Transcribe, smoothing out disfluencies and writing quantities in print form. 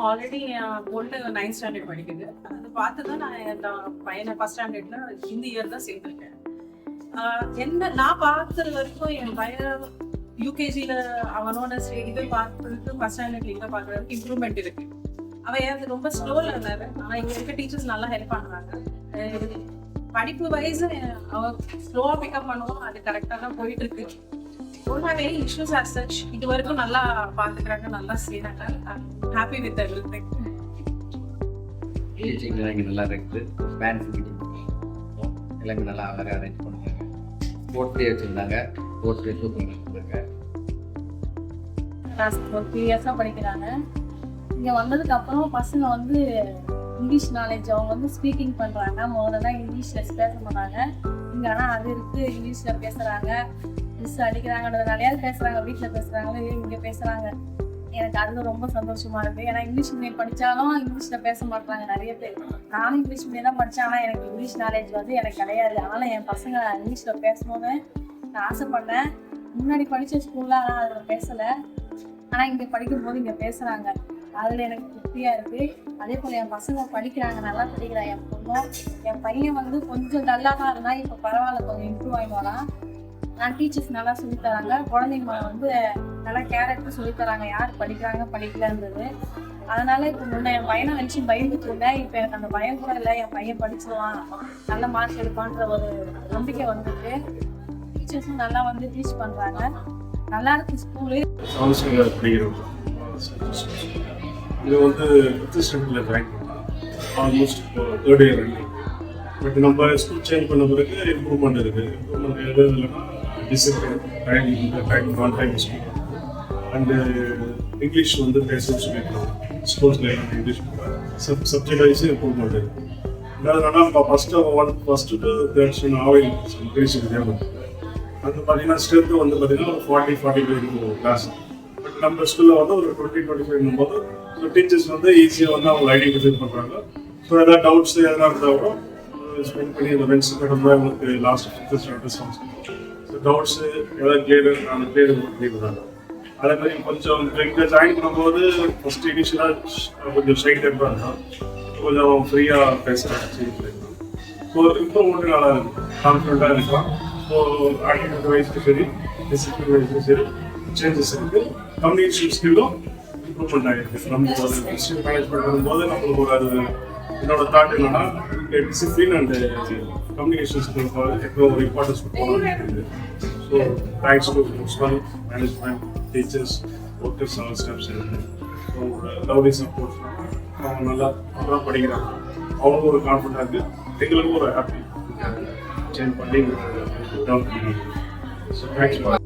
Already என் பொண்ணு 9th standard படிக்குது. அது பார்த்து தான் நான் என் பையனை ஃபர்ஸ்ட் ஸ்டாண்டர்ட்ல இந்த இயர் தான் சேர்த்துருக்கேன். என்ன நான் பார்த்தது வரைக்கும் என் பையன் யூகேஜியில் அவனோட இது பார்க்கறதுக்கு ஃபர்ஸ்ட் ஸ்டாண்டர்ட்ல இங்கே பார்க்குறதுக்கு இம்ப்ரூவ்மெண்ட் இருக்கு. அவன் ஏன் ரொம்ப ஸ்லோவில் இருந்தாரு. ஆனால் இங்கே இருக்க டீச்சர்ஸ் நல்லா ஹெல்ப் பண்ணுறாங்க. படிப்பு வைஸ் அவன் ஸ்லோவாக பிக்கப் பண்ணுவோம், அது கரெக்டாக தான் போயிட்டு இருக்கு. ஒன்றாவே இஷ்யூஸ் ஆஸ் சச் இது வரைக்கும் நல்லா பார்த்துக்கிறாங்க, நல்லா செய்கிறாங்க. Happy with everything. டீச்சிங்லாம் இங்கே நல்லா இருக்குது. பேரண்ட்ஸ் மீட்டிங் எல்லாமே நல்லா அழகாக அரேஞ்ச் பண்ணுறாங்க. ஸ்போர்ட்ஸ் டே வச்சுருந்தாங்க. ஸ்போர்ட்ஸ் டே சூப்பர் வச்சுருந்தாங்க. ஒரு 3 இயர்ஸாக படிக்கிறாங்க. இங்கே வந்ததுக்கப்புறம் பசங்க வந்து இங்கிலீஷ் நாலேஜ் அவங்க வந்து ஸ்பீக்கிங் பண்ணுறாங்க. முதல்ல இங்கிலீஷில் பேச மாட்டாங்க. இங்கே ஆனால் அது இருக்குது, இங்கிலீஷில் பேசுகிறாங்க. மிஸ் அடிக்கிறாங்கன்றதுனாலையாவது பேசுகிறாங்க, வீட்டில் பேசுகிறாங்களோ இங்கே பேசுகிறாங்க. எனக்கு அது ரொம்ப சந்தோஷமாக இருக்குது. ஏன்னா இங்கிலீஷ் மீடியம் படித்தாலும் இங்கிலீஷில் பேச மாட்டாங்க நிறைய பேர். நானும் இங்கிலீஷ் மீடியம் தான் படித்தேன், ஆனால் எனக்கு இங்கிலீஷ் நாலேஜ் வந்து எனக்கு கிடையாது. அதனால் என் பசங்க இங்கிலீஷில் பேசணும்னு நான் ஆசைப்பட்டேன். முன்னாடி படித்த ஸ்கூலில் ஆனால் அதில் பேசலை. ஆனால் இங்கே படிக்கும்போது இங்கே பேசுகிறாங்க. அதில் எனக்கு திருப்தியாக இருக்குது. அதே போல் என் பசங்க படிக்கிறாங்க, நல்லா படிக்கிறான். என் பொண்ணும் என் பையன் வந்து கொஞ்சம் டல்லாக தான் இருந்தால் இப்போ பரவாயில்ல, கொஞ்சம் இம்ப்ரூவ் ஆகி வரான். நான் டீச்சர்ஸ் நல்லா சொல்லித்தராங்க. குழந்தைங்க வந்து நல்லா கேரக்டர் சொல்லித்தராங்க, யார் படிக்கிறாங்க படிக்கலன்றது. அதனால் இப்போ முன்னே என் பையனை நினச்சி பயந்துட்டு இருந்தேன். இப்போ எனக்கு அந்த பயம் கூட இல்லை. என் பையன் படிச்சிடுவான், நல்ல மார்க் எடுப்பான்ற ஒரு நம்பிக்கை வந்துட்டு டீச்சர்ஸும் நல்லா வந்து டீச் பண்ணுறாங்க. நல்லா இருக்கு ஸ்கூலு. இது வந்து 5th ஸ்டாண்டர்டில் ஜாயின் பண்ணலாம். Almost 3rd year running. But நம்ம ஸ்கூல் சேஞ்ச் பண்ண பிறகு இம்ப்ரூவ்மெண்ட் இருக்குது. இம்ப்ரூவ்மெண்ட் எது இல்லைன்னா discipline, time on time school and English வந்து பேசணும்னு சொல்லியிருக்கோம். ஸ்கூல்ஸில் இங்கிலீஷ் சப்ஜெக்ட் வைஸ் இம்ப்ரூவ்மெண்ட் இருக்குது. என்னதுன்னா இப்போ ஃபஸ்ட்டு டு 3rd ஆவில் இங்கிலீஷ் தேவைப்படுது. அது பார்த்தீங்கன்னா ஸ்ட்ரென்த்து வந்து பார்த்தீங்கன்னா ஒரு 40-45 இருக்கும் கிளாஸ். பட் நம்ம ஸ்கூலில் வந்து ஒரு 20-25 போது டீச்சர்ஸ் வந்து ஈஸியாக வந்து அவங்க ஐடென்டிஃபை பண்ணுறாங்க. ஸோ எதாவது டவுட்ஸ் எதனா இருந்தால் கூட ஸ்பெண்ட் பண்ணி அந்த பென்ஸ் மேடம் தான் உங்களுக்கு last 5th standard so doubts எதாவது கிளியர் அந்த கிளியர் பண்ணிடுறாங்க. அதே மாதிரி கொஞ்சம் இங்கே ஜாயின் பண்ணும்போது ஃபஸ்ட்டு இனிஷியலாக கொஞ்சம் ஷை டைப்பாக இருக்கும், கொஞ்சம் ஃப்ரீயாக பேசுகிறாங்க. ஸோ இம்ப்ரூவ்மெண்ட்டு நல்லா இருக்குது, கான்ஃபிடண்ட்டாக இருக்கலாம். ஸோ ஆக்டிவிட்டி வைஸ்க்கு சரி, டிசிப்ளின் வைஸ்க்கு சரி சேஞ்சஸ் இருக்குது. கம்யூனிகேஷன் ஸ்கில்லும் இம்ப்ரூவ்மெண்ட் ஆகிருக்கு. நம்ம ஒரு டிஸ்ட்ரிக்ட் மேனேஜ்மெண்ட் வரும்போது நம்மளுக்கு ஒரு அது என்னோட தாட் என்னன்னா டிசிப்ளின் அண்ட் கம்யூனிகேஷன் ஸ்கில்க்கு எப்போ ஒரு இம்பார்ட்டன்ஸ் கொடுக்கணும். So thanks to principal, management, teachers, workers, all staffs இருக்குது. So lovely support. அவங்க நல்லா படிக்கிறாங்க, அவங்களுக்கும் ஒரு கான்ஃபிடண்டாக இருக்குது, எங்களுக்கும் ஒரு ஹாப்பி சேஞ்ச் பண்ணி டெவலப் பண்ணிக்கிறாங்க. So thanks.